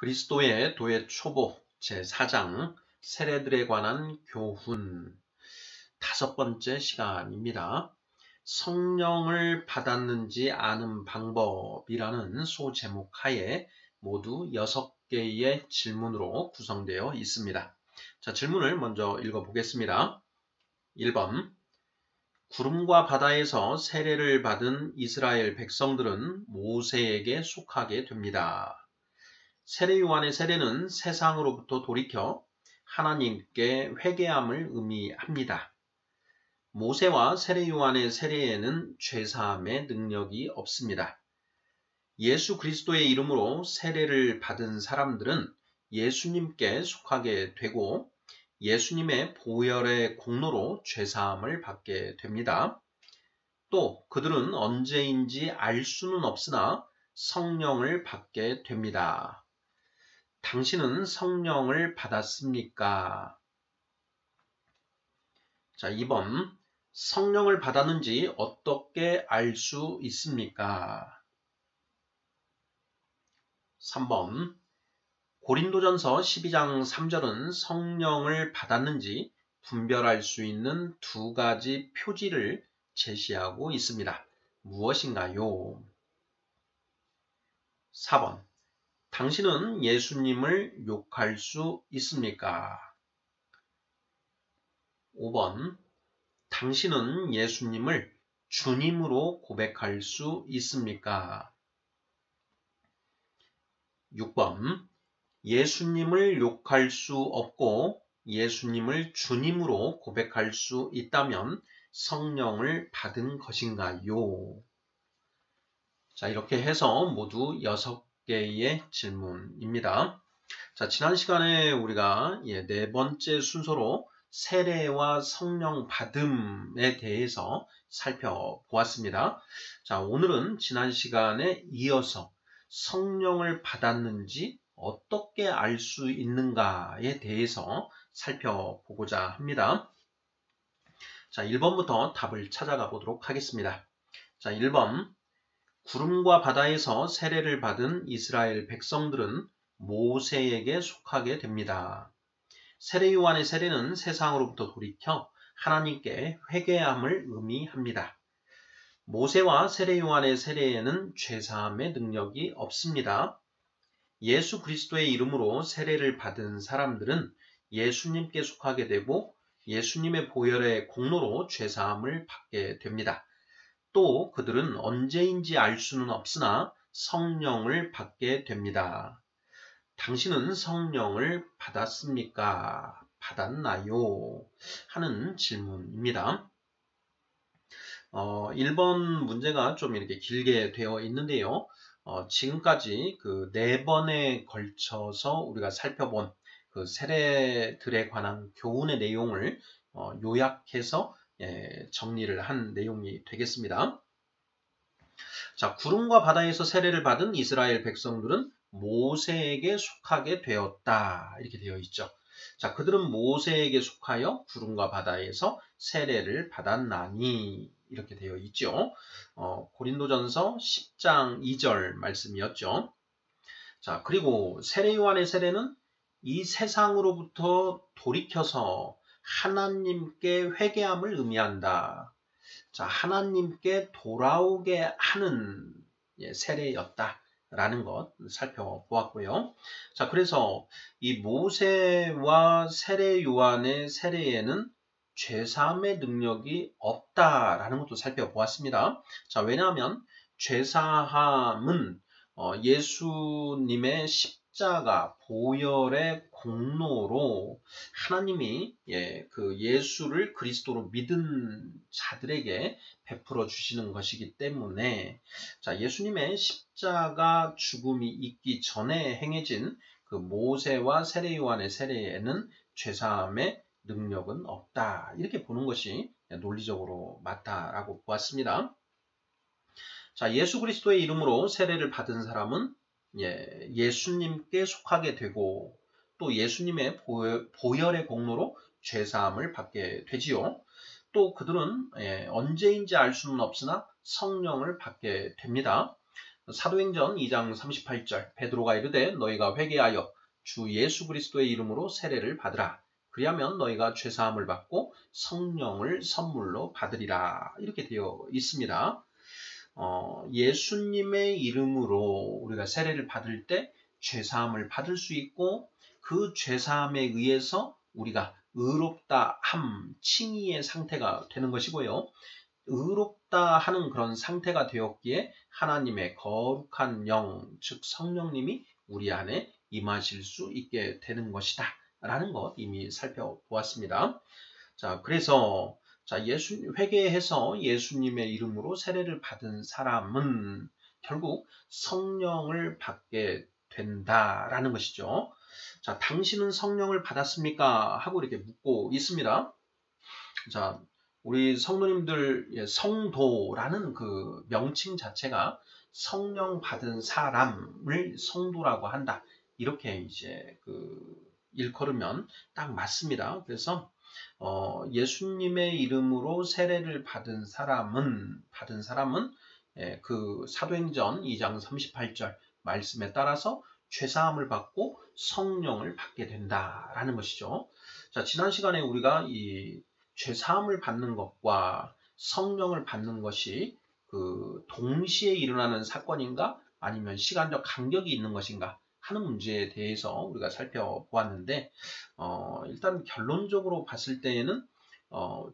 그리스도의 도의 초보 제4장 세례들에 관한 교훈 5번째 시간입니다. 성령을 받았는지 아는 방법이라는 소제목 하에 모두 6개의 질문으로 구성되어 있습니다. 자, 질문을 먼저 읽어보겠습니다. 1번. 구름과 바다에서 세례를 받은 이스라엘 백성들은 모세에게 속하게 됩니다. 세례 요한의 세례는 세상으로부터 돌이켜 하나님께 회개함을 의미합니다. 모세와 세례 요한의 세례에는 죄사함의 능력이 없습니다. 예수 그리스도의 이름으로 세례를 받은 사람들은 예수님께 속하게 되고 예수님의 보혈의 공로로 죄사함을 받게 됩니다. 또 그들은 언제인지 알 수는 없으나 성령을 받게 됩니다. 당신은 성령을 받았습니까? 자, 2번. 성령을 받았는지 어떻게 알 수 있습니까? 3번. 고린도전서 12장 3절은 성령을 받았는지 분별할 수 있는 2가지 표지를 제시하고 있습니다. 무엇인가요? 4번. 당신은 예수님을 욕할 수 있습니까? 5번. 당신은 예수님을 주님으로 고백할 수 있습니까? 6번. 예수님을 욕할 수 없고 예수님을 주님으로 고백할 수 있다면 성령을 받은 것인가요? 자, 이렇게 해서 모두 6개의 질문입니다. 자, 지난 시간에 우리가 4번째 순서로 세례와 성령 받음에 대해서 살펴보았습니다. 자, 오늘은 지난 시간에 이어서 성령을 받았는지 어떻게 알 수 있는가에 대해서 살펴보고자 합니다. 자, 1번부터 답을 찾아가 보도록 하겠습니다. 자, 1번. 구름과 바다에서 세례를 받은 이스라엘 백성들은 모세에게 속하게 됩니다. 세례 요한의 세례는 세상으로부터 돌이켜 하나님께 회개함을 의미합니다. 모세와 세례 요한의 세례에는 죄사함의 능력이 없습니다. 예수 그리스도의 이름으로 세례를 받은 사람들은 예수님께 속하게 되고 예수님의 보혈의 공로로 죄사함을 받게 됩니다. 또 그들은 언제인지 알 수는 없으나 성령을 받게 됩니다. 당신은 성령을 받았습니까? 받았나요? 하는 질문입니다. 1번 문제가 좀 이렇게 길게 되어 있는데요. 지금까지 그 4번에 걸쳐서 우리가 살펴본 그 세례들에 관한 교훈의 내용을 요약해서 정리를 한 내용이 되겠습니다. 자, 구름과 바다에서 세례를 받은 이스라엘 백성들은 모세에게 속하게 되었다. 이렇게 되어 있죠. 자, 그들은 모세에게 속하여 구름과 바다에서 세례를 받았나니 이렇게 되어 있죠. 고린도전서 10장 2절 말씀이었죠. 자, 그리고 세례 요한의 세례는 이 세상으로부터 돌이켜서 하나님께 회개함을 의미한다. 자, 하나님께 돌아오게 하는 세례였다라는 것 살펴보았고요. 자, 그래서 이 모세와 세례 요한의 세례에는 죄사함의 능력이 없다라는 것도 살펴보았습니다. 자, 왜냐하면 죄사함은 예수님의 십자가 보혈의 공로로 하나님이 그 예수를 그리스도로 믿은 자들에게 베풀어 주시는 것이기 때문에 자, 예수님의 십자가 죽음이 있기 전에 행해진 그 모세와 세례 요한의 세례에는 죄사함의 능력은 없다. 이렇게 보는 것이 논리적으로 맞다라고 보았습니다. 자, 예수 그리스도의 이름으로 세례를 받은 사람은 예수님께 속하게 되고 또 예수님의 보혈의 공로로 죄사함을 받게 되지요. 또 그들은 언제인지 알 수는 없으나 성령을 받게 됩니다. 사도행전 2장 38절 베드로가 이르되 너희가 회개하여 주 예수 그리스도의 이름으로 세례를 받으라. 그리하면 너희가 죄사함을 받고 성령을 선물로 받으리라. 이렇게 되어 있습니다. 예수님의 이름으로 우리가 세례를 받을 때 죄사함을 받을 수 있고 그 죄사함에 의해서 우리가 의롭다 함, 칭의의 상태가 되는 것이고요. 의롭다 하는 그런 상태가 되었기에 하나님의 거룩한 영, 즉 성령님이 우리 안에 임하실 수 있게 되는 것이다 라는 것 이미 살펴보았습니다. 자, 그래서 회개해서 예수님의 이름으로 세례를 받은 사람은 결국 성령을 받게 된다라는 것이죠. 자, 당신은 성령을 받았습니까? 하고 이렇게 묻고 있습니다. 자, 우리 성도님들 성도라는 그 명칭 자체가 성령 받은 사람을 성도라고 한다. 이렇게 이제 일컬으면 딱 맞습니다. 그래서 예수님의 이름으로 세례를 받은 사람은 그 사도행전 2장 38절 말씀에 따라서 죄사함을 받고 성령을 받게 된다라는 것이죠. 자, 지난 시간에 우리가 이 죄사함을 받는 것과 성령을 받는 것이 동시에 일어나는 사건인가 아니면 시간적 간격이 있는 것인가 하는 문제에 대해서 우리가 살펴보았는데 일단 결론적으로 봤을 때에는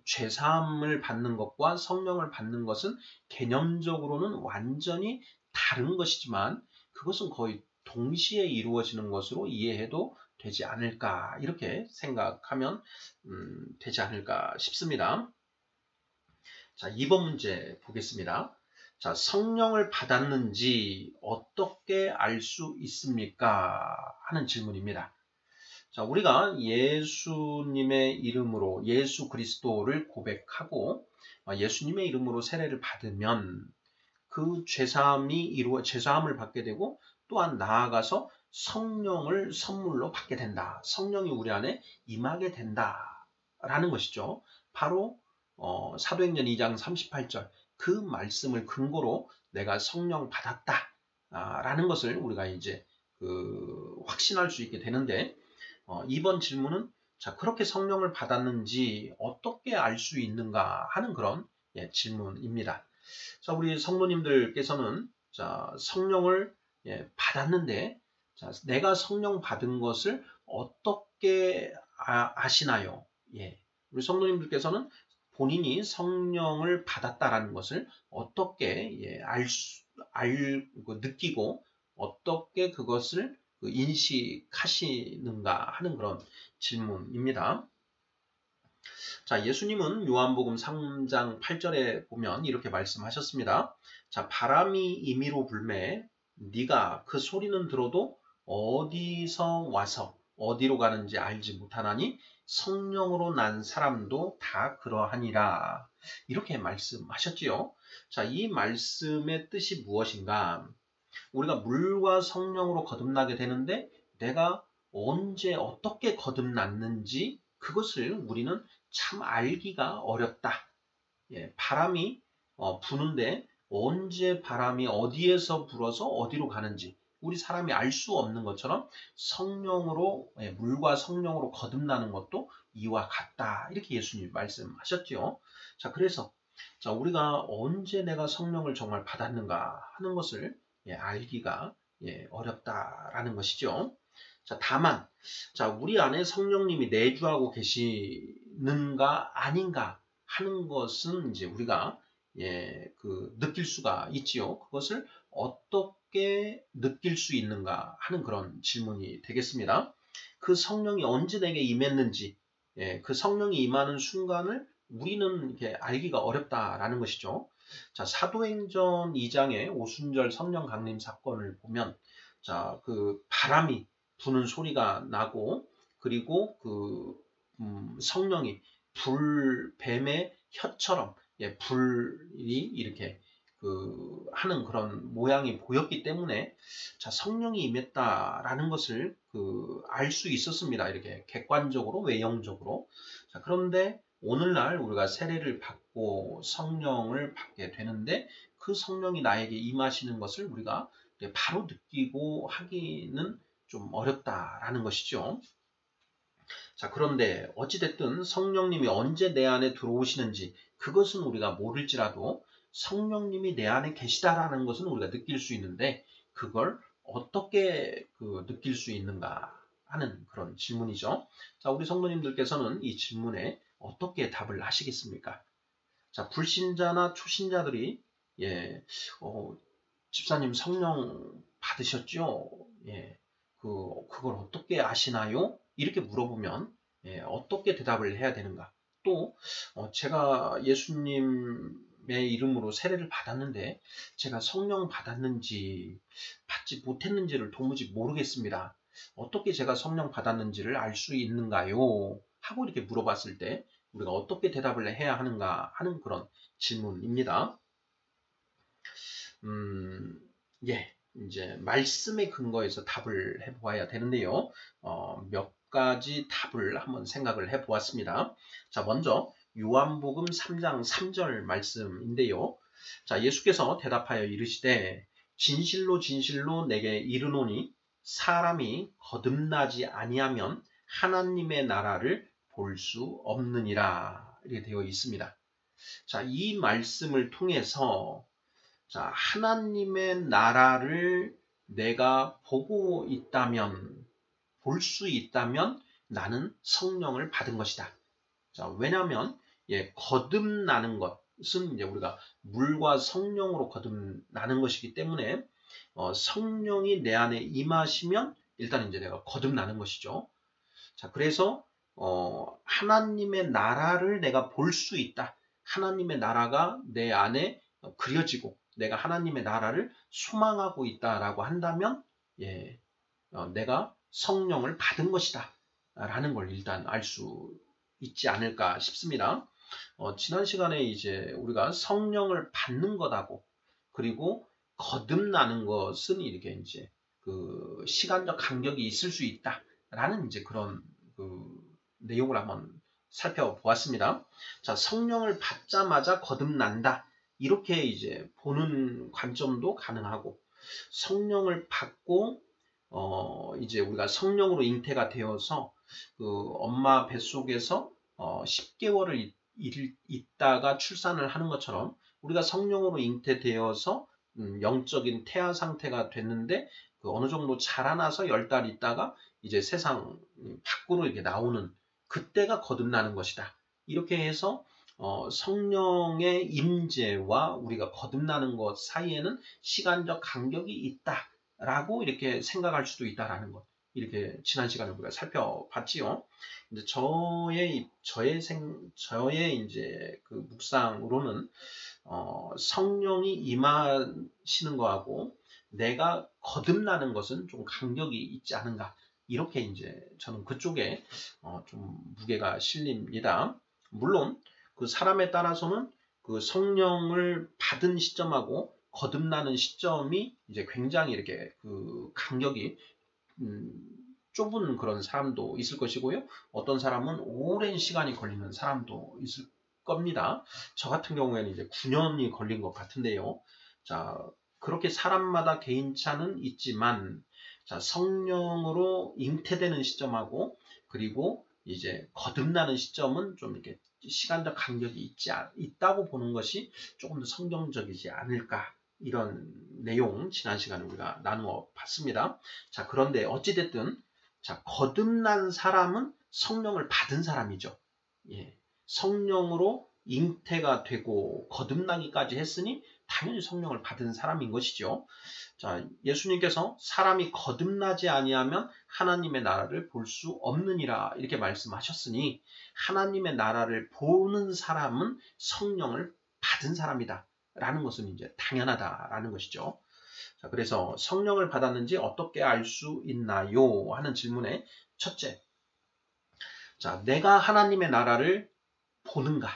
죄사함을 받는 것과 성령을 받는 것은 개념적으로는 완전히 다른 것이지만 그것은 거의 동시에 이루어지는 것으로 이해해도 되지 않을까 이렇게 생각하면 되지 않을까 싶습니다. 자, 2번 문제 보겠습니다. 자, 성령을 받았는지 어떻게 알 수 있습니까? 하는 질문입니다. 자, 우리가 예수님의 이름으로 예수 그리스도를 고백하고 예수님의 이름으로 세례를 받으면 그 죄사함을 받게 되고 또한 나아가서 성령을 선물로 받게 된다. 성령이 우리 안에 임하게 된다라는 것이죠. 바로 사도행전 2장 38절 그 말씀을 근거로 내가 성령 받았다라는 것을 우리가 이제 확신할 수 있게 되는데 이번 질문은 자, 그렇게 성령을 받았는지 어떻게 알 수 있는가 하는 그런 질문입니다. 자, 우리 성도님들께서는 자, 성령을 받았는데 자, 내가 성령 받은 것을 어떻게 아시나요? 우리 성도님들께서는 본인이 성령을 받았다라는 것을 어떻게 느끼고 어떻게 그것을 인식하시는가 하는 그런 질문입니다. 자, 예수님은 요한복음 3장 8절에 보면 이렇게 말씀하셨습니다. 자, 바람이 임의로 불매 네가 그 소리는 들어도 어디서 와서 어디로 가는지 알지 못하나니 성령으로 난 사람도 다 그러하니라. 이렇게 말씀하셨지요. 자, 이 말씀의 뜻이 무엇인가? 우리가 물과 성령으로 거듭나게 되는데 내가 언제 어떻게 거듭났는지 그것을 우리는 참 알기가 어렵다. 바람이 부는데 언제 바람이 어디에서 불어서 어디로 가는지 우리 사람이 알 수 없는 것처럼 성령으로 물과 성령으로 거듭나는 것도 이와 같다. 이렇게 예수님이 말씀하셨죠. 자, 그래서 자, 우리가 언제 내가 성령을 정말 받았는가 하는 것을 알기가 어렵다라는 것이죠. 자, 다만 자, 우리 안에 성령님이 내주하고 계시는가 아닌가 하는 것은 이제 우리가 느낄 수가 있지요. 그것을 어떻게 느낄 수 있는가 하는 그런 질문이 되겠습니다. 그 성령이 언제 내게 임했는지, 그 성령이 임하는 순간을 우리는 이렇게 알기가 어렵다라는 것이죠. 자, 사도행전 2장의 오순절 성령 강림 사건을 보면, 자, 그 바람이 부는 소리가 나고, 그리고 성령이 뱀의 혀처럼 불이 이렇게 하는 그런 모양이 보였기 때문에 자, 성령이 임했다라는 것을 알 수 있었습니다. 이렇게 객관적으로 외형적으로. 자, 그런데 오늘날 우리가 세례를 받고 성령을 받게 되는데 그 그 성령이 나에게 임하시는 것을 우리가 바로 느끼고 하기는 좀 어렵다라는 것이죠. 자, 그런데 어찌됐든 성령님이 언제 내 안에 들어오시는지 그것은 우리가 모를지라도 성령님이 내 안에 계시다라는 것은 우리가 느낄 수 있는데 그걸 어떻게 느낄 수 있는가 하는 그런 질문이죠. 자, 우리 성도님들께서는 이 질문에 어떻게 답을 하시겠습니까? 자, 불신자나 초신자들이 집사님 성령 받으셨죠? 그걸 어떻게 아시나요? 이렇게 물어보면 어떻게 대답을 해야 되는가? 또 제가 예수님의 이름으로 세례를 받았는데 제가 성령 받았는지 받지 못했는지를 도무지 모르겠습니다. 어떻게 제가 성령 받았는지를 알 수 있는가요? 하고 이렇게 물어봤을 때 우리가 어떻게 대답을 해야 하는가 하는 그런 질문입니다. 이제 말씀에 근거해서 답을 해보아야 되는데요. 몇 가지 답을 한번 생각을 해보았습니다. 자, 먼저 요한복음 3장 3절 말씀인데요. 자, 예수께서 대답하여 이르시되 진실로 진실로 내게 이르노니 사람이 거듭나지 아니하면 하나님의 나라를 볼 수 없느니라 이렇게 되어 있습니다. 자, 이 말씀을 통해서 자, 하나님의 나라를 내가 보고 있다면, 볼 수 있다면 나는 성령을 받은 것이다. 자, 왜냐하면 거듭나는 것은 이제 우리가 물과 성령으로 거듭나는 것이기 때문에 성령이 내 안에 임하시면 일단 이제 내가 거듭나는 것이죠. 자, 그래서 하나님의 나라를 내가 볼 수 있다. 하나님의 나라가 내 안에 그려지고 내가 하나님의 나라를 소망하고 있다라고 한다면 내가 성령을 받은 것이다 라는 걸 일단 알 수 있지 않을까 싶습니다. 지난 시간에 이제 우리가 성령을 받는 것하고 그리고 거듭나는 것은 이렇게 이제 그 시간적 간격이 있을 수 있다라는 이제 그런 내용을 한번 살펴보았습니다. 자, 성령을 받자마자 거듭난다. 이렇게 이제 보는 관점도 가능하고 성령을 받고 이제 우리가 성령으로 잉태가 되어서 그 엄마 뱃속에서 10개월을 있다가 출산을 하는 것처럼 우리가 성령으로 잉태되어서 영적인 태아 상태가 됐는데 그 어느 정도 자라나서 10달 있다가 이제 세상 밖으로 이렇게 나오는 그때가 거듭나는 것이다. 이렇게 해서 성령의 임재와 우리가 거듭나는 것 사이에는 시간적 간격이 있다라고 이렇게 생각할 수도 있다라는 것. 이렇게 지난 시간에 우리가 살펴봤지요. 이제 저의 이제 그 묵상으로는 성령이 임하시는 거하고 내가 거듭나는 것은 좀 간격이 있지 않은가. 이렇게 이제 저는 그쪽에 좀 무게가 실립니다. 물론 그 사람에 따라서는 그 성령을 받은 시점하고 거듭나는 시점이 이제 굉장히 이렇게 그 간격이 좁은 그런 사람도 있을 것이고요. 어떤 사람은 오랜 시간이 걸리는 사람도 있을 겁니다. 저 같은 경우에는 이제 9년이 걸린 것 같은데요. 자, 그렇게 사람마다 개인차는 있지만 자, 성령으로 잉태되는 시점하고 그리고 이제 거듭나는 시점은 좀 이렇게 시간적 간격이 있다고 보는 것이 조금 더 성경적이지 않을까 이런 내용 지난 시간에 우리가 나누어 봤습니다. 자, 그런데 어찌됐든 자, 거듭난 사람은 성령을 받은 사람이죠. 성령으로 잉태가 되고 거듭나기까지 했으니 당연히 성령을 받은 사람인 것이죠. 자, 예수님께서 사람이 거듭나지 아니하면 하나님의 나라를 볼 수 없느니라 이렇게 말씀하셨으니 하나님의 나라를 보는 사람은 성령을 받은 사람이다 라는 것은 이제 당연하다라는 것이죠. 자, 그래서 성령을 받았는지 어떻게 알 수 있나요? 하는 질문에 첫째, 자, 내가 하나님의 나라를 보는가?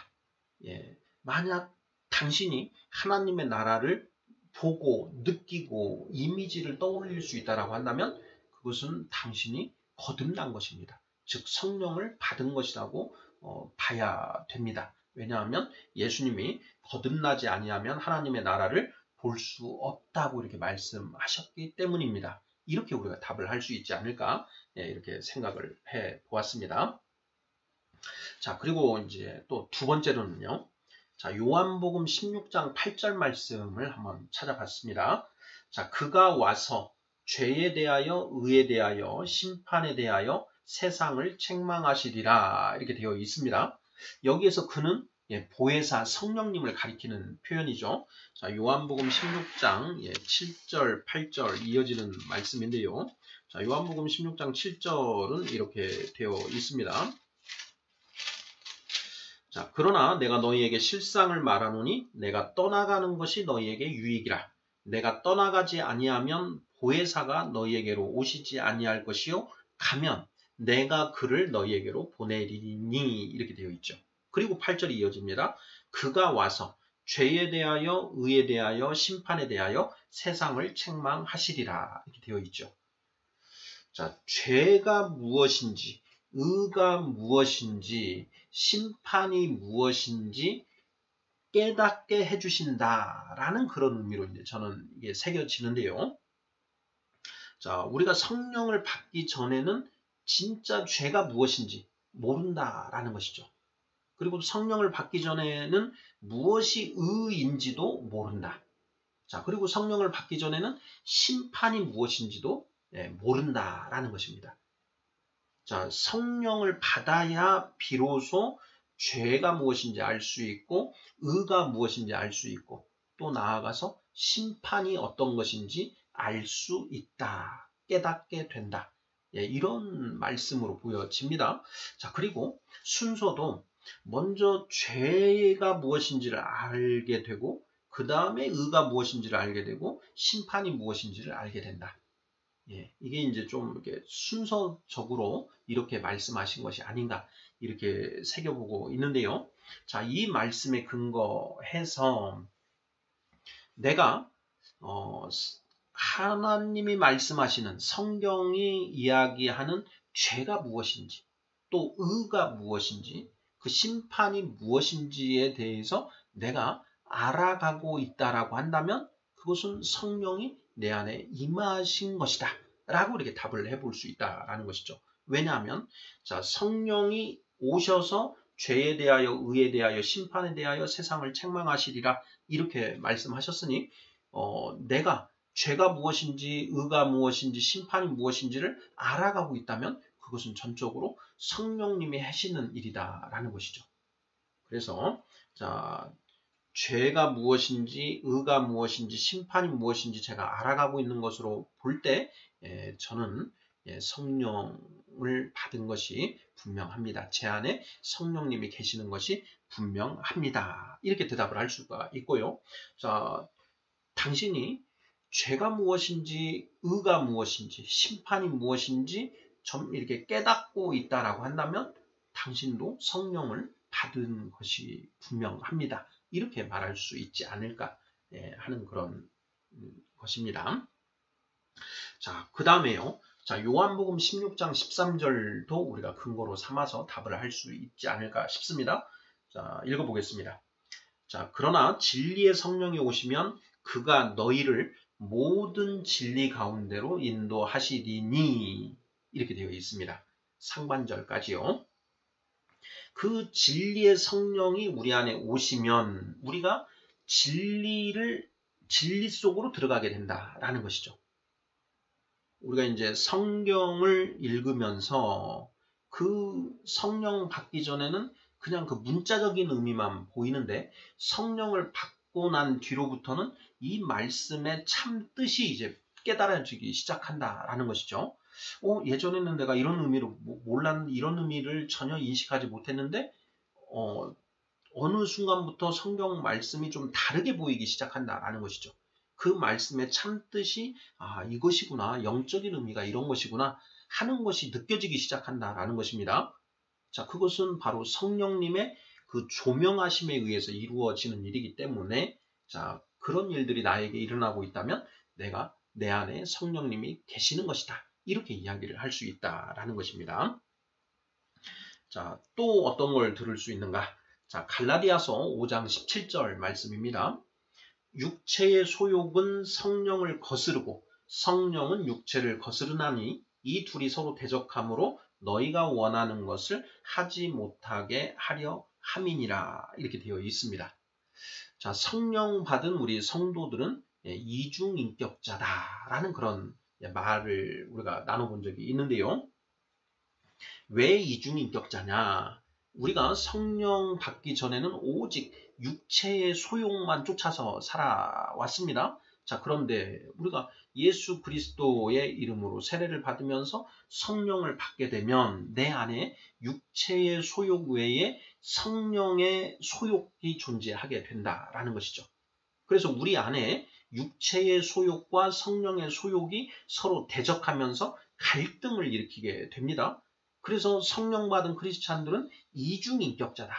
만약 당신이 하나님의 나라를 보고 느끼고 이미지를 떠올릴 수 있다라고 한다면 그것은 당신이 거듭난 것입니다. 즉 성령을 받은 것이라고 봐야 됩니다. 왜냐하면 예수님이 거듭나지 아니하면 하나님의 나라를 볼 수 없다고 이렇게 말씀하셨기 때문입니다. 이렇게 우리가 답을 할 수 있지 않을까 이렇게 생각을 해 보았습니다. 자, 그리고 이제 또 두 번째로는요. 자, 요한복음 16장 8절 말씀을 한번 찾아봤습니다. 자, 그가 와서 죄에 대하여 의에 대하여 심판에 대하여 세상을 책망하시리라 이렇게 되어 있습니다. 여기에서 그는 보혜사 성령님을 가리키는 표현이죠. 자, 요한복음 16장 7절, 8절 이어지는 말씀인데요. 자, 요한복음 16장 7절은 이렇게 되어 있습니다. 자, 그러나 내가 너희에게 실상을 말하노니 내가 떠나가는 것이 너희에게 유익이라. 내가 떠나가지 아니하면 보혜사가 너희에게로 오시지 아니할 것이요 가면 내가 그를 너희에게로 보내리니 이렇게 되어 있죠. 그리고 8절이 이어집니다. 그가 와서 죄에 대하여 의에 대하여 심판에 대하여 세상을 책망하시리라 이렇게 되어 있죠. 자, 죄가 무엇인지 의가 무엇인지 심판이 무엇인지 깨닫게 해주신다라는 그런 의미로 이제 저는 이게 새겨지는데요. 자, 우리가 성령을 받기 전에는 진짜 죄가 무엇인지 모른다라는 것이죠. 그리고 성령을 받기 전에는 무엇이 의인지도 모른다. 자, 그리고 성령을 받기 전에는 심판이 무엇인지도 모른다라는 것입니다. 자, 성령을 받아야 비로소 죄가 무엇인지 알 수 있고 의가 무엇인지 알 수 있고 또 나아가서 심판이 어떤 것인지 알 수 있다. 깨닫게 된다. 이런 말씀으로 보여집니다. 자, 그리고 순서도 먼저 죄가 무엇인지를 알게 되고 그 다음에 의가 무엇인지를 알게 되고 심판이 무엇인지를 알게 된다. 이게 이제 좀 이렇게 순서적으로 이렇게 말씀하신 것이 아닌가 이렇게 새겨보고 있는데요. 자, 이 말씀에 근거해서 내가 하나님이 말씀하시는 성경이 이야기하는 죄가 무엇인지 또 의가 무엇인지 그 심판이 무엇인지에 대해서 내가 알아가고 있다라고 한다면 그것은 성령이 내 안에 임하신 것이다 라고 이렇게 답을 해볼 수 있다라는 것이죠. 왜냐하면 자, 성령이 오셔서 죄에 대하여 의에 대하여 심판에 대하여 세상을 책망하시리라 이렇게 말씀하셨으니 내가 죄가 무엇인지 의가 무엇인지 심판이 무엇인지를 알아가고 있다면 그것은 전적으로 성령님이 하시는 일이다라는 것이죠. 그래서 자, 죄가 무엇인지 의가 무엇인지 심판이 무엇인지 제가 알아가고 있는 것으로 볼 때 저는 성령을 받은 것이 분명합니다. 제 안에 성령님이 계시는 것이 분명합니다. 이렇게 대답을 할 수가 있고요. 자, 당신이 죄가 무엇인지 의가 무엇인지 심판이 무엇인지 좀 이렇게 깨닫고 있다라고 한다면 당신도 성령을 받은 것이 분명합니다. 이렇게 말할 수 있지 않을까 하는 그런 것입니다. 자, 그 다음에요. 자, 요한복음 16장 13절도 우리가 근거로 삼아서 답을 할 수 있지 않을까 싶습니다. 자, 읽어보겠습니다. 자, 그러나 진리의 성령이 오시면 그가 너희를 모든 진리 가운데로 인도하시리니 이렇게 되어 있습니다. 상반절까지요. 그 진리의 성령이 우리 안에 오시면 우리가 진리 속으로 들어가게 된다라는 것이죠. 우리가 이제 성경을 읽으면서 그 성령 받기 전에는 그냥 그 문자적인 의미만 보이는데 성령을 받고 난 뒤로부터는 이 말씀의 참 뜻이 이제 깨달아지기 시작한다라는 것이죠. 예전에는 내가 이런 의미로 몰랐는데 이런 의미를 전혀 인식하지 못했는데 어느 순간부터 성경 말씀이 좀 다르게 보이기 시작한다라는 것이죠. 그 말씀의 참뜻이 이것이구나, 영적인 의미가 이런 것이구나 하는 것이 느껴지기 시작한다라는 것입니다. 자, 그것은 바로 성령님의 그 조명하심에 의해서 이루어지는 일이기 때문에 자, 그런 일들이 나에게 일어나고 있다면 내가 내 안에 성령님이 계시는 것이다. 이렇게 이야기를 할 수 있다라는 것입니다. 자, 또 어떤 걸 들을 수 있는가? 자, 갈라디아서 5장 17절 말씀입니다. 육체의 소욕은 성령을 거스르고 성령은 육체를 거스르나니 이 둘이 서로 대적하므로 너희가 원하는 것을 하지 못하게 하려 함이니라. 이렇게 되어 있습니다. 자, 성령 받은 우리 성도들은 이중인격자다라는 그런 말을 우리가 나눠본 적이 있는데요. 왜 이중인격자냐? 우리가 성령 받기 전에는 오직 육체의 소욕만 쫓아서 살아왔습니다. 자, 그런데 우리가 예수 그리스도의 이름으로 세례를 받으면서 성령을 받게 되면 내 안에 육체의 소욕 외에 성령의 소욕이 존재하게 된다라는 것이죠. 그래서 우리 안에 육체의 소욕과 성령의 소욕이 서로 대적하면서 갈등을 일으키게 됩니다. 그래서 성령 받은 크리스찬들은 이중인격자다.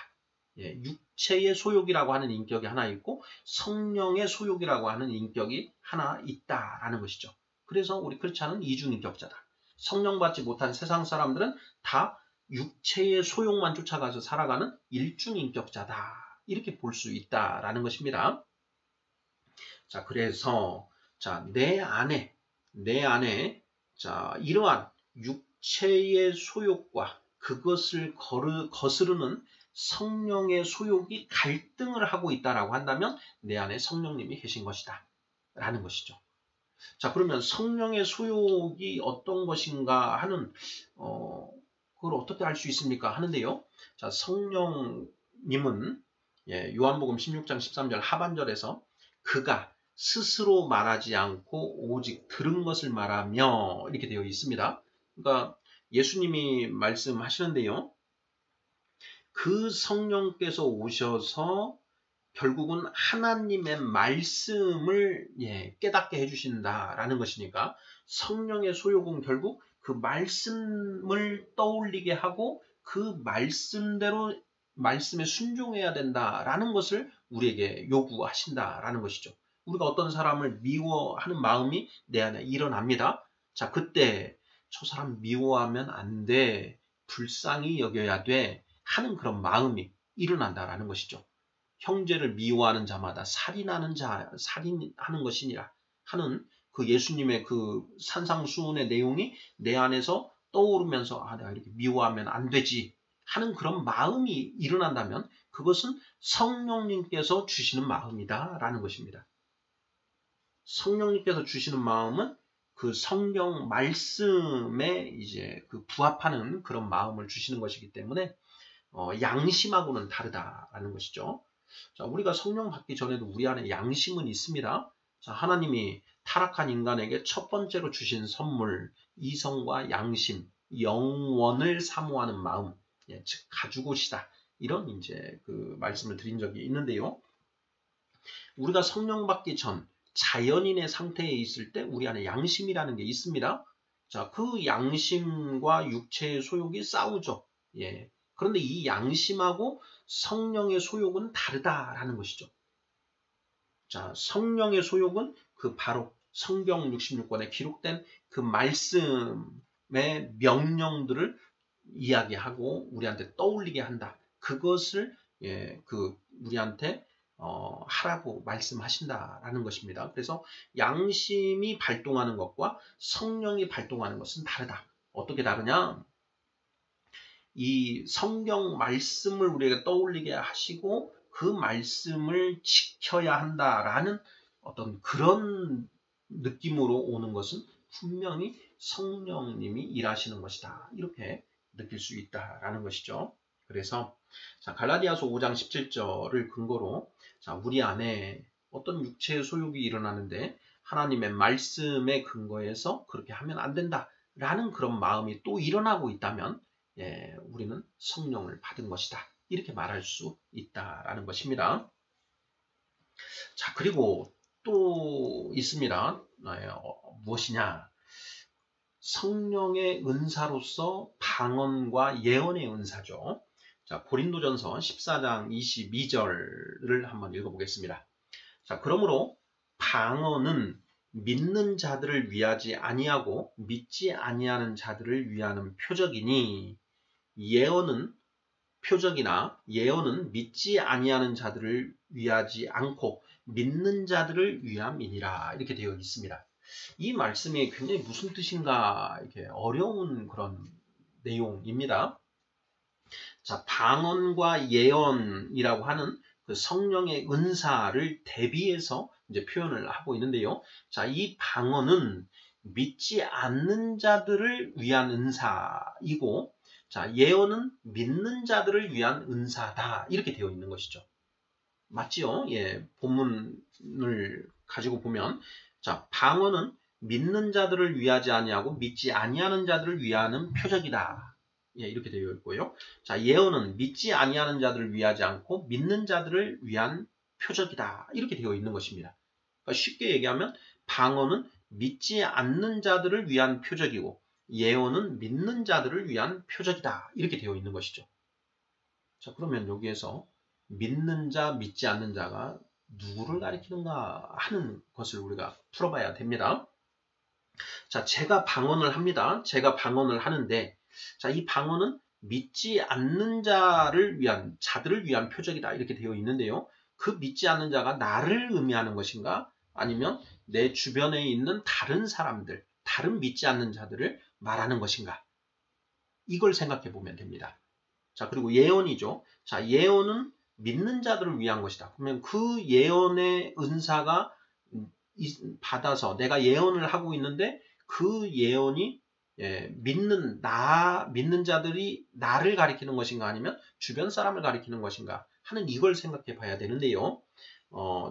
육체의 소욕이라고 하는 인격이 하나 있고 성령의 소욕이라고 하는 인격이 하나 있다라는 것이죠. 그래서 우리 크리스찬은 이중인격자다. 성령 받지 못한 세상 사람들은 다 육체의 소욕만 쫓아가서 살아가는 일중인격자다. 이렇게 볼 수 있다라는 것입니다. 자, 그래서 내 안에 이러한 육체의 소욕과 그것을 거스르는 성령의 소욕이 갈등을 하고 있다라고 한다면 내 안에 성령님이 계신 것이다 라는 것이죠. 자, 그러면 성령의 소욕이 어떤 것인가 하는 그걸 어떻게 알 수 있습니까 하는데요. 자, 성령님은 요한복음 16장 13절 하반절에서 그가 스스로 말하지 않고 오직 들은 것을 말하며 이렇게 되어 있습니다. 그러니까 예수님이 말씀하시는데요. 그 성령께서 오셔서 결국은 하나님의 말씀을 깨닫게 해주신다라는 것이니까 성령의 소욕은 결국 그 말씀을 떠올리게 하고 그 말씀대로 말씀에 순종해야 된다라는 것을 우리에게 요구하신다라는 것이죠. 우리가 어떤 사람을 미워하는 마음이 내 안에 일어납니다. 자, 그때 저 사람 미워하면 안 돼, 불쌍히 여겨야 돼 하는 그런 마음이 일어난다라는 것이죠. 형제를 미워하는 자마다 살인하는 자, 살인하는 것이니라 하는 그 예수님의 그 산상수훈의 내용이 내 안에서 떠오르면서 내가 이렇게 미워하면 안 되지 하는 그런 마음이 일어난다면 그것은 성령님께서 주시는 마음이다라는 것입니다. 성령님께서 주시는 마음은 그 성경 말씀에 이제 그 부합하는 그런 마음을 주시는 것이기 때문에 양심하고는 다르다라는 것이죠. 자, 우리가 성령 받기 전에도 우리 안에 양심은 있습니다. 자, 하나님이 타락한 인간에게 첫 번째로 주신 선물, 이성과 양심, 영원을 사모하는 마음, 즉 가죽옷이다. 이런 이제 그 말씀을 드린 적이 있는데요. 우리가 성령 받기 전 자연인의 상태에 있을 때 우리 안에 양심이라는 게 있습니다. 자, 그 양심과 육체의 소욕이 싸우죠. 그런데 이 양심하고 성령의 소욕은 다르다라는 것이죠. 자, 성령의 소욕은 그 바로 성경 66권에 기록된 그 말씀의 명령들을 이야기하고 우리한테 떠올리게 한다. 그것을 그 우리한테 하라고 말씀하신다라는 것입니다. 그래서 양심이 발동하는 것과 성령이 발동하는 것은 다르다. 어떻게 다르냐? 이 성경 말씀을 우리에게 떠올리게 하시고 그 말씀을 지켜야 한다라는 어떤 그런 느낌으로 오는 것은 분명히 성령님이 일하시는 것이다. 이렇게 느낄 수 있다라는 것이죠. 그래서 갈라디아서 5장 17절을 근거로 우리 안에 어떤 육체의 소욕이 일어나는데 하나님의 말씀에 근거해서 그렇게 하면 안 된다라는 그런 마음이 또 일어나고 있다면 우리는 성령을 받은 것이다. 이렇게 말할 수 있다라는 것입니다. 자, 그리고 또 있습니다. 무엇이냐? 성령의 은사로서 방언과 예언의 은사죠. 자, 고린도전서 14장 22절을 한번 읽어보겠습니다. 자, 그러므로 방언은 믿는 자들을 위하지 아니하고 믿지 아니하는 자들을 위하는 표적이니 예언은 표적이나 예언은 믿지 아니하는 자들을 위하지 않고 믿는 자들을 위함이니라 이렇게 되어 있습니다. 이 말씀이 굉장히 무슨 뜻인가 이렇게 어려운 그런 내용입니다. 자, 방언과 예언이라고 하는 그 성령의 은사를 대비해서 이제 표현을 하고 있는데요. 자, 이 방언은 믿지 않는 자들을 위한 은사이고, 자, 예언은 믿는 자들을 위한 은사다. 이렇게 되어 있는 것이죠. 맞지요? 예, 본문을 가지고 보면, 자, 방언은 믿는 자들을 위하지 아니하고 믿지 아니하는 자들을 위하는 표적이다. 예, 이렇게 되어 있고요. 자, 예언은 믿지 아니하는 자들을 위하지 않고 믿는 자들을 위한 표적이다. 이렇게 되어 있는 것입니다. 그러니까 쉽게 얘기하면 방언은 믿지 않는 자들을 위한 표적이고 예언은 믿는 자들을 위한 표적이다. 이렇게 되어 있는 것이죠. 자, 그러면 여기에서 믿는 자, 믿지 않는 자가 누구를 가리키는가 하는 것을 우리가 풀어봐야 됩니다. 자, 제가 방언을 합니다. 제가 방언을 하는데, 자, 이 방언은 믿지 않는 자들을 위한 표적이다. 이렇게 되어 있는데요. 그 믿지 않는 자가 나를 의미하는 것인가? 아니면 내 주변에 있는 다른 사람들, 다른 믿지 않는 자들을 말하는 것인가? 이걸 생각해 보면 됩니다. 자, 그리고 예언이죠. 자, 예언은 믿는 자들을 위한 것이다. 그러면 그 예언의 은사가 받아서 내가 예언을 하고 있는데 그 예언이 믿는 자들이 나를 가리키는 것인가 아니면 주변 사람을 가리키는 것인가 하는 이걸 생각해 봐야 되는데요.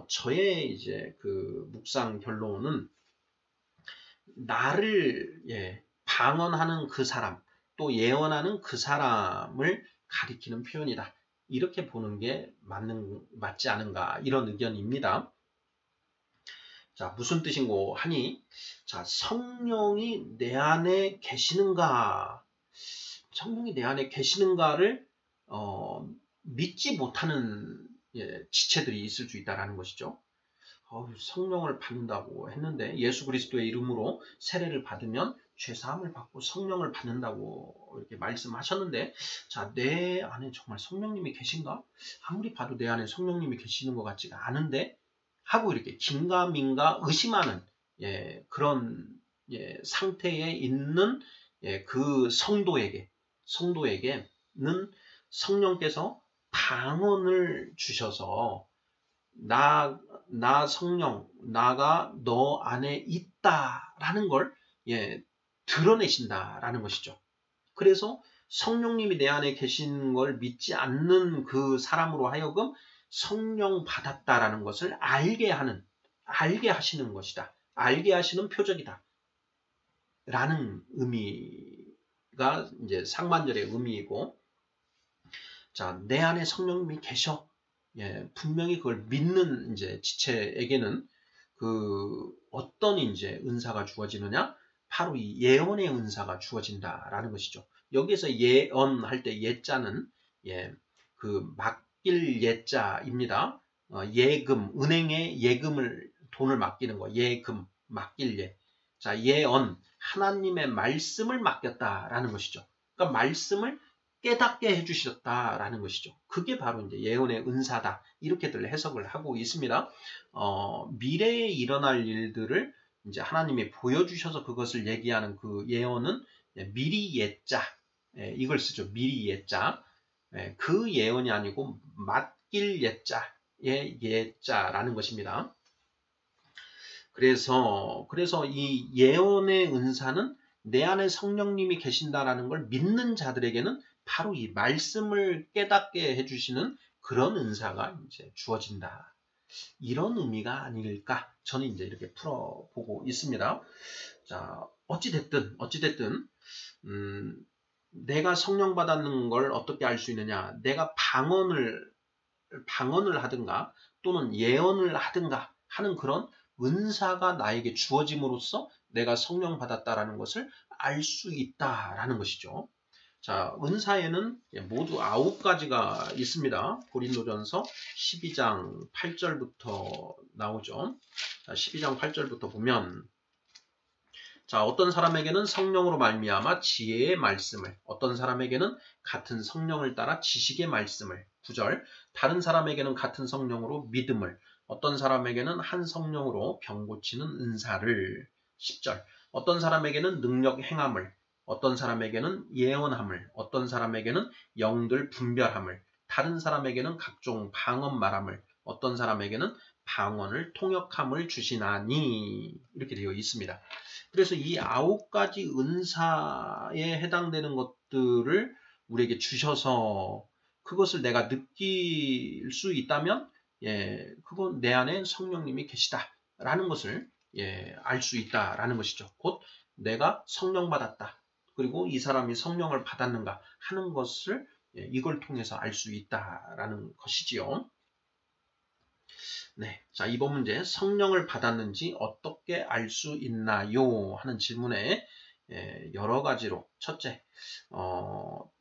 저의 이제 그 묵상 결론은 나를 방언하는 그 사람 또 예언하는 그 사람을 가리키는 표현이다. 이렇게 보는 게 맞지 않은가 이런 의견입니다. 자, 무슨 뜻인고 하니, 자, 성령이 내 안에 계시는가, 성령이 내 안에 계시는가를 믿지 못하는 지체들이 있을 수 있다는 것이죠. 성령을 받는다고 했는데 예수 그리스도의 이름으로 세례를 받으면 죄사함을 받고 성령을 받는다고 이렇게 말씀하셨는데, 자, 내 안에 정말 성령님이 계신가? 아무리 봐도 내 안에 성령님이 계시는 것 같지가 않은데 하고 이렇게 긴가민가 의심하는 그런 상태에 있는 그 성도에게는 성령께서 방언을 주셔서 나 성령, 나가 너 안에 있다라는 걸 드러내신다라는 것이죠. 그래서 성령님이 내 안에 계신 걸 믿지 않는 그 사람으로 하여금 성령 받았다라는 것을 알게 하시는 것이다. 알게 하시는 표적이다. 라는 의미가 이제 상반절의 의미이고, 자, 내 안에 성령님이 계셔. 분명히 그걸 믿는 이제 지체에게는 그 어떤 이제 은사가 주어지느냐? 바로 이 예언의 은사가 주어진다라는 것이죠. 여기에서 예언할 때 예자는 그 맡길 예자입니다. 예금, 은행에 돈을 맡기는 거, 예금, 맡길 예. 자, 예언, 하나님의 말씀을 맡겼다라는 것이죠. 그러니까 말씀을 깨닫게 해주셨다라는 것이죠. 그게 바로 이제 예언의 은사다. 이렇게들 해석을 하고 있습니다. 미래에 일어날 일들을 이제 하나님이 보여주셔서 그것을 얘기하는 그 예언은 미리 예자. 이걸 쓰죠. 미리 예자. 그 예언이 아니고 맡길 예자의 예자라는 것입니다. 그래서 이 예언의 은사는 내 안에 성령님이 계신다라는 걸 믿는 자들에게는 바로 이 말씀을 깨닫게 해주시는 그런 은사가 이제 주어진다. 이런 의미가 아닐까? 저는 이제 이렇게 풀어보고 있습니다. 자, 어찌됐든, 내가 성령 받았는 걸 어떻게 알 수 있느냐? 내가 방언을 하든가 또는 예언을 하든가 하는 그런 은사가 나에게 주어짐으로써 내가 성령 받았다라는 것을 알 수 있다라는 것이죠. 자, 은사에는 모두 9가지가 있습니다. 고린도전서 12장 8절부터 나오죠. 자, 12장 8절부터 보면, 자, 어떤 사람에게는 성령으로 말미암아 지혜의 말씀을, 어떤 사람에게는 같은 성령을 따라 지식의 말씀을, 9절, 다른 사람에게는 같은 성령으로 믿음을, 어떤 사람에게는 한 성령으로 병 고치는 은사를 10절 어떤 사람에게는 능력 행함을 어떤 사람에게는 예언함을 어떤 사람에게는 영들 분별함을 다른 사람에게는 각종 방언 말함을 어떤 사람에게는 방언을 통역함을 주시나니 이렇게 되어 있습니다. 그래서 이 9가지 은사에 해당되는 것들을 우리에게 주셔서 그것을 내가 느낄 수 있다면 그건 내 안에 성령님이 계시다라는 것을 알 수 있다라는 것이죠. 곧 내가 성령 받았다. 그리고 이 사람이 성령을 받았는가 하는 것을 이걸 통해서 알 수 있다라는 것이지요. 네, 자 이번 문제 성령을 받았는지 어떻게 알 수 있나요? 하는 질문에 여러 가지로 첫째,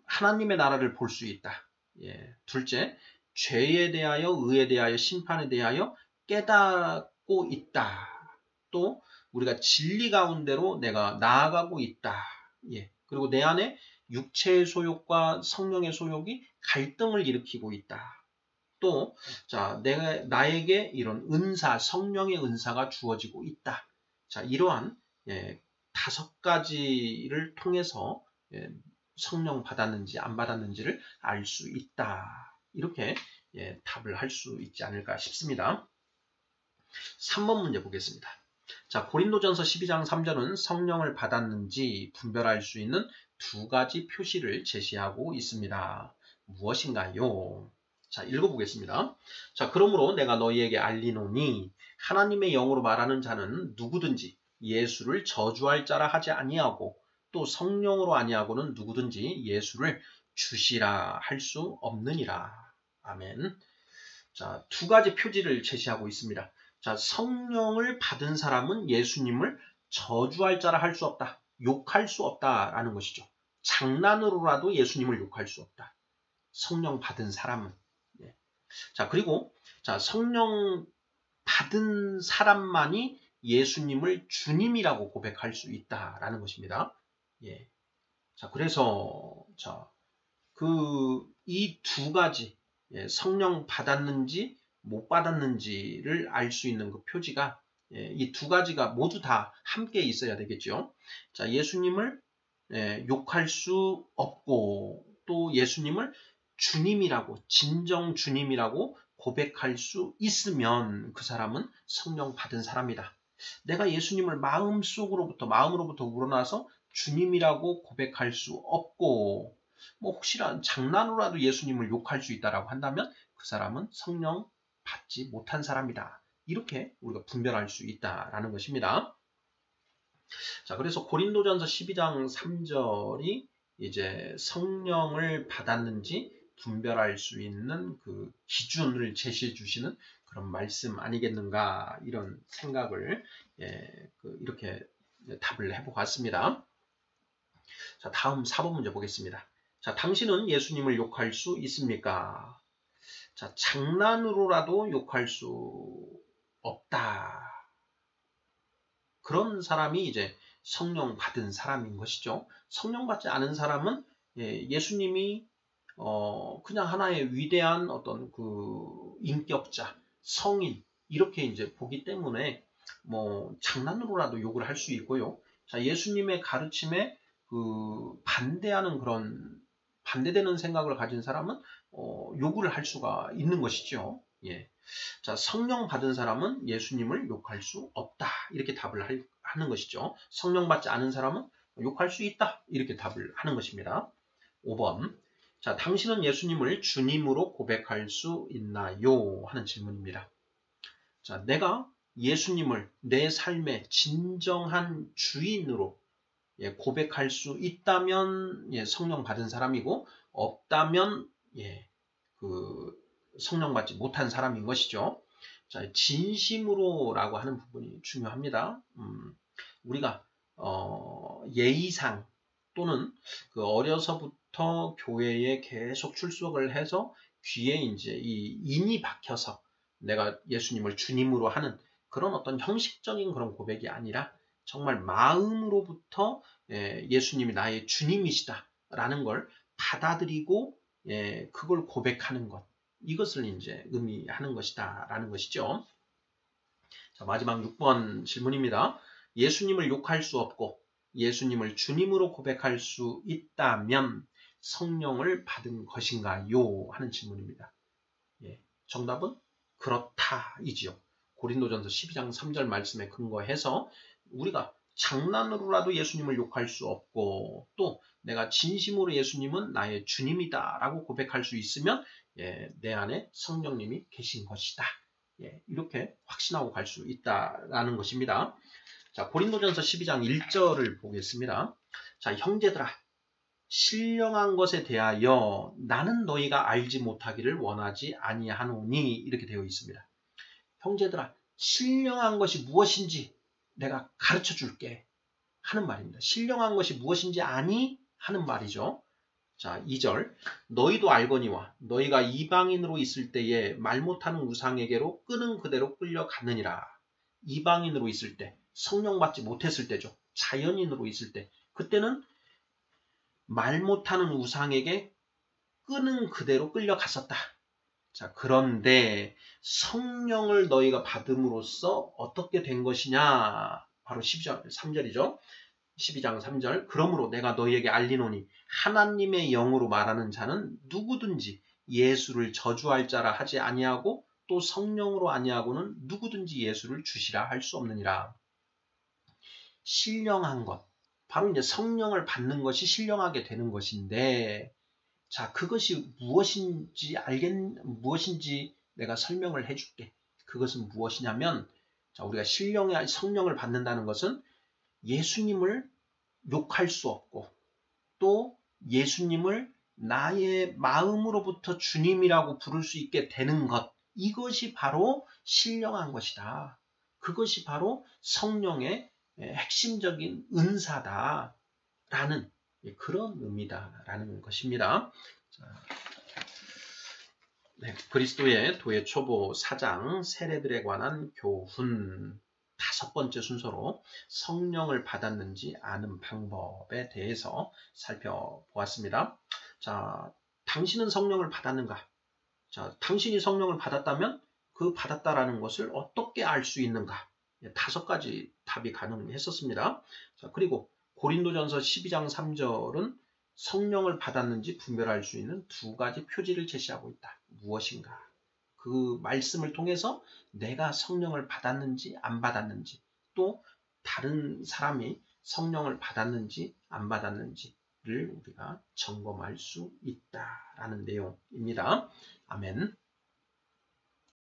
하나님의 나라를 볼 수 있다. 둘째, 죄에 대하여, 의에 대하여, 심판에 대하여 깨닫고 있다. 또 우리가 진리 가운데로 내가 나아가고 있다. 그리고 내 안에 육체의 소욕과 성령의 소욕이 갈등을 일으키고 있다. 또, 자, 나에게 이런 은사, 성령의 은사가 주어지고 있다. 자, 이러한 5가지를 통해서 성령 받았는지 안 받았는지를 알 수 있다. 이렇게 답을 할 수 있지 않을까 싶습니다. 3번 문제 보겠습니다. 자, 고린도전서 12장 3절은 성령을 받았는지 분별할 수 있는 2가지 표시를 제시하고 있습니다. 무엇인가요? 자, 읽어보겠습니다. 자, 그러므로 내가 너희에게 알리노니 하나님의 영으로 말하는 자는 누구든지 예수를 저주할 자라 하지 아니하고 또 성령으로 아니하고는 누구든지 예수를 주시라 할 수 없느니라. 아멘. 자, 2가지 표지를 제시하고 있습니다. 자, 성령을 받은 사람은 예수님을 저주할 자라 할 수 없다. 욕할 수 없다라는 것이죠. 장난으로라도 예수님을 욕할 수 없다. 성령 받은 사람은. 자, 그리고 자, 성령 받은 사람만이 예수님을 주님이라고 고백할 수 있다라는 것입니다. 자, 그래서 자, 이 2가지 성령 받았는지 못 받았는지를 알 수 있는 그 표지가 이 2가지가 모두 다 함께 있어야 되겠죠. 자, 예수님을 욕할 수 없고 또 예수님을 주님이라고 진정 주님이라고 고백할 수 있으면 그 사람은 성령 받은 사람이다. 내가 예수님을 마음으로부터 우러나서 주님이라고 고백할 수 없고 뭐 혹시나 장난으로라도 예수님을 욕할 수 있다라고 한다면 그 사람은 성령 받지 못한 사람이다. 이렇게 우리가 분별할 수 있다라는 것입니다. 자, 그래서 고린도전서 12장 3절이 이제 성령을 받았는지 분별할 수 있는 그 기준을 제시해 주시는 그런 말씀 아니겠는가 이런 생각을 이렇게 답을 해보았습니다. 자, 다음 4번 문제 보겠습니다. 자, 당신은 예수님을 욕할 수 있습니까? 자, 장난으로라도 욕할 수 없다. 그런 사람이 이제 성령 받은 사람인 것이죠. 성령 받지 않은 사람은 예수님이 그냥 하나의 위대한 어떤 그 인격자, 성인 이렇게 이제 보기 때문에 뭐 장난으로라도 욕을 할 수 있고요. 자, 예수님의 가르침에 그 반대되는 생각을 가진 사람은 욕을 할 수가 있는 것이죠. 자, 성령 받은 사람은 예수님을 욕할 수 없다. 이렇게 답을 하는 것이죠. 성령 받지 않은 사람은 욕할 수 있다. 이렇게 답을 하는 것입니다. 5번. 자, 당신은 예수님을 주님으로 고백할 수 있나요? 하는 질문입니다. 자, 내가 예수님을 내 삶의 진정한 주인으로 고백할 수 있다면 성령 받은 사람이고 없다면 그 성령 받지 못한 사람인 것이죠. 자, 진심으로라고 하는 부분이 중요합니다. 우리가 예의상 또는 그 어려서부터 교회에 계속 출석을 해서 귀에 이제 이 인이 박혀서 내가 예수님을 주님으로 하는 그런 어떤 형식적인 그런 고백이 아니라 정말 마음으로부터 예수님이 나의 주님이시다라는 걸 받아들이고 그걸 고백하는 것. 이것을 이제 의미하는 것이다라는 것이죠. 자, 마지막 6번 질문입니다. 예수님을 욕할 수 없고 예수님을 주님으로 고백할 수 있다면 성령을 받은 것인가요? 하는 질문입니다. 예, 정답은 그렇다이지요. 고린도전서 12장 3절 말씀에 근거해서 우리가 장난으로라도 예수님을 욕할 수 없고 또 내가 진심으로 예수님은 나의 주님이다 라고 고백할 수 있으면 내 안에 성령님이 계신 것이다. 이렇게 확신하고 갈 수 있다라는 것입니다. 자, 고린도전서 12장 1절을 보겠습니다. 자, 형제들아 신령한 것에 대하여 나는 너희가 알지 못하기를 원하지 아니하노니 이렇게 되어 있습니다. 형제들아 신령한 것이 무엇인지 내가 가르쳐 줄게 하는 말입니다. 신령한 것이 무엇인지 아니? 하는 말이죠. 자, 2절 너희도 알거니와 너희가 이방인으로 있을 때에 말 못하는 우상에게로 끄는 그대로 끌려갔느니라. 이방인으로 있을 때 성령 받지 못했을 때죠. 자연인으로 있을 때 그때는 말 못하는 우상에게 끄는 그대로 끌려갔었다. 자, 그런데 성령을 너희가 받음으로써 어떻게 된 것이냐? 바로 12절, 3절이죠. 12장 3절. 그러므로 내가 너희에게 알리노니 하나님의 영으로 말하는 자는 누구든지 예수를 저주할 자라 하지 아니하고 또 성령으로 아니하고는 누구든지 예수를 주시라 할 수 없느니라. 신령한 것. 바로 이제 성령을 받는 것이 신령하게 되는 것인데, 자, 그것이 무엇인지 내가 설명을 해줄게. 그것은 무엇이냐면, 자, 우리가 성령을 받는다는 것은 예수님을 욕할 수 없고, 또 예수님을 나의 마음으로부터 주님이라고 부를 수 있게 되는 것. 이것이 바로 신령한 것이다. 그것이 바로 성령의 핵심적인 은사다라는 그런 의미다라는 것입니다. 자, 그리스도의 도의 초보 4장 세례들에 관한 교훈 5번째 순서로 성령을 받았는지 아는 방법에 대해서 살펴보았습니다. 자, 당신은 성령을 받았는가? 자, 당신이 성령을 받았다면 그 받았다라는 것을 어떻게 알 수 있는가? 5가지 답이 가능했었습니다. 자, 그리고 고린도전서 12장 3절은 성령을 받았는지 분별할 수 있는 2가지 표지를 제시하고 있다. 무엇인가? 그 말씀을 통해서 내가 성령을 받았는지 안 받았는지 또 다른 사람이 성령을 받았는지 안 받았는지를 우리가 점검할 수 있다라는 내용입니다. 아멘.